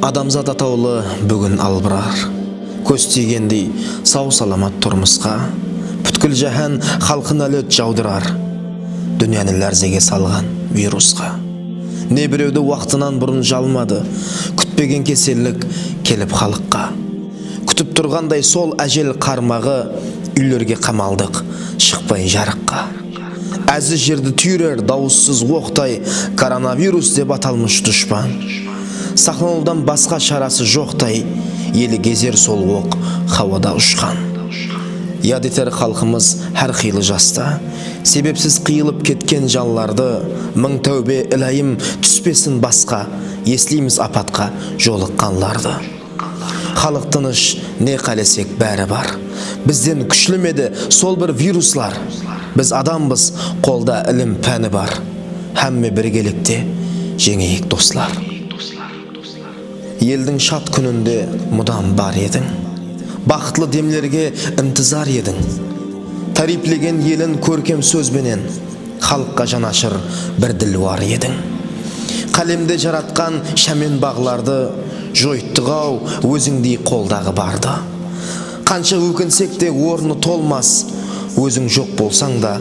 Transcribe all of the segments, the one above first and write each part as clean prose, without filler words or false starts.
Адамзат атаулы бүгін албырар, көз тигендей сау саламат тұрмысқа, бүткіл жаһан халқын әлет жаудырар, дүнияны ләрзеге салған вирусқа. Не біреуді уақытынан бұрын жалмады, күтпеген кеселік келіп халыққа. Күтіп тұрғандай сол әжел қармағы, үйлерге қамалдық, шықпай жарыққа. Әзі жерді түйрер дауыссыз оқтай, коронавирус деп аталмыш дұшпан. Сахналаудан басқа шарасы жоқтай, елі кезер сол оқ хауада ұшқан. Яд етер халқымыз әр қилы жаста, себепсіз қиылып кеткен жанларды, мың тәубе илайым түспесін басқа, естілейміз апатқа жолыққанларды. Халық тыныш, не қалесек бәрі бар. Бізден күшлімеді сол бір вируслар. Біз адамбыз, қолда ілім пәні бар. Әмме біргелікте жеңейік достар. Елдің шат күнінде мұдан бар едің. Бақытлы демлерге інтизар едің. Тариплеген елін көркем сөзбенен, халыққа жанашыр бір ділуар едің. Қалемде жаратқан шәмен бағларды, жойттығау өзіңдей қолдағы барды. Қанша өкінсек те орны толмас, өзің жоқ болсаң да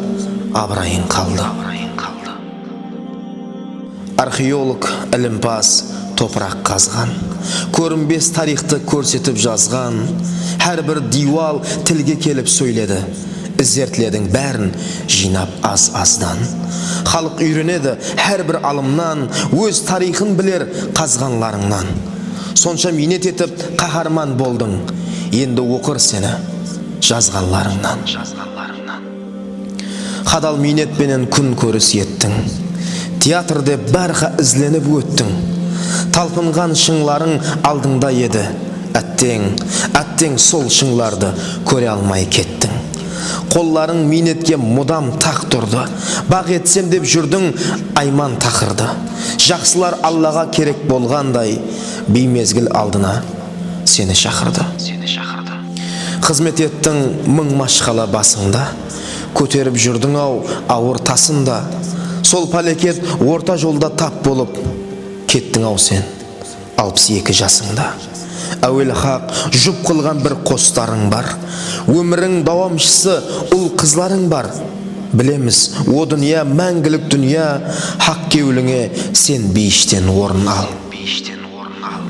абырайың қалды. Археолог, ілімпаз, топырақ қазған, көрінбес тарихты көрсетіп жазған, әрбір дивал тілге келіп сөйледі, іздертіледің бәрін жинап аз-аздан. Халық үйренеді әрбір алымнан, өз тарихын білер қазғанларыңнан. Сонша минет етіп қаһарман болдың, енді оқыр сені жазғанларыңнан. Қадал минетпенен күн көріс еттің, театрде бәрқа ізленіп өттің. Талпынған шыңларың алдыңда еді, әттең сол шыңларды көре алмай кеттің. Қолларың минетке мұдам тақ тұрды, бақ етсем деп жүрдің айман тақырды. Жақсылар Аллаға керек болғандай, беймезгіл алдына сені шақырды. Қызмет еттің мың машқала басыңда, көтеріп жүрдің ауыр тасында. Сол палекет орта жолда тап болып кеттің сен 62 жасыңда. Әуел хақ жұп қылған бір қостарың бар, өмірің давамшысы ұл қызларың бар. Білеміз, о дүния мәңгілік дүния, хақ кеуліңе сен бейіштен орын ал.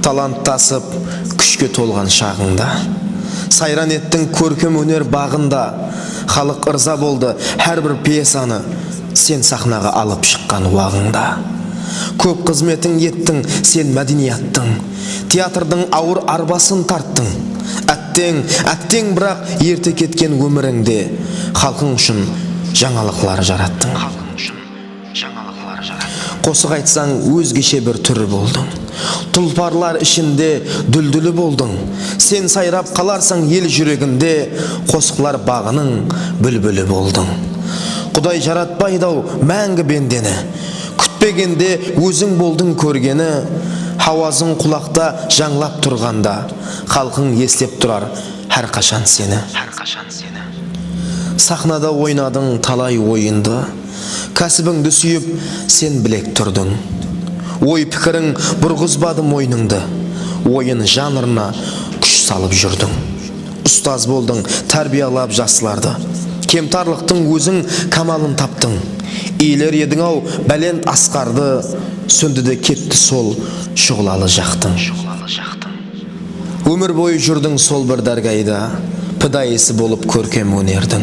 Талант тасып күшке толған шағыңда, сайран еттің көркем өнер бағында. Халық ырза болды әрбір пьесаны сен сахнаға алып шыққан уағыңда. Көп қызметің еттің сен мәдениеттің, театрдың ауыр арбасын тарттың. Әттең бірақ ерте кеткен өміріңде халқың үшін жаңалықлар жараттың. Қосық айтсаң өзгеше бір түрі болдың, тұлпарлар ішінде дүлдүлі болдың. Сен сайрап қаларсаң ел жүрегінде, қосықлар бағының бүлбүлі болдың. Құдай жаратпайдау мәңгі бендені, күтпегенде өзің болдың көргені. Хауазың құлақта жаңлап тұрғанда, халқың естеп тұрар әрқашан сені. Сахнада ойнадың талай ойынды, кәсібіңді сүйіп сен білек тұрдың. Ой пікірің бұрғызбады мойныңды, ойын жанрына күш салып жүрдің. Ұстаз болдың, тәрбиялап жасыларды, кемтарлықтың өзің камалын таптың. Иелер едің бәлен асқарды, сөнді де кетті сол шұғылалы жақтың. Өмір бойы жүрдің сол бір дәргайда, пыдайысы болып көркем өнердің.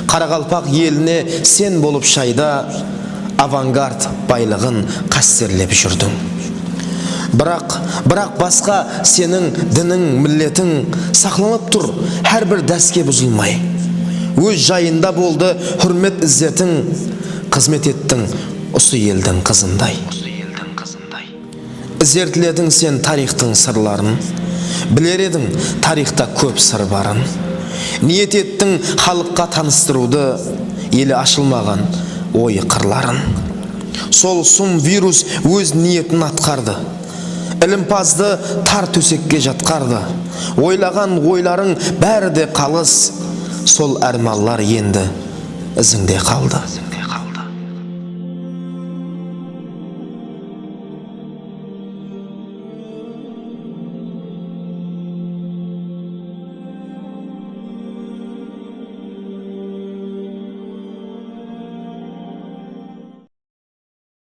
Қарақалпақ еліне сен болып шайда, авангард байлығын қастерлеп жүрдің. Бірақ басқа сенің дінің, миллетің сақланып тұр, әрбір дәске бұзылмай. Өз жайында болды хүрмет іззетің, қызмет еттің осы елдің қызындай. Ізертіледің сен тарихтың сырларын, білер едің тарихта көп сыр барын. Ниет еттің халыққа таныстыруды, елі ашылмаған ойы қырларын. Сол сұм вирус өз ниетін атқарды, ілімпазды тар төсекке жатқарды. Ойлаған ойларың бәрі де қалыс, сол әрмаллар енді ізіңде қалды.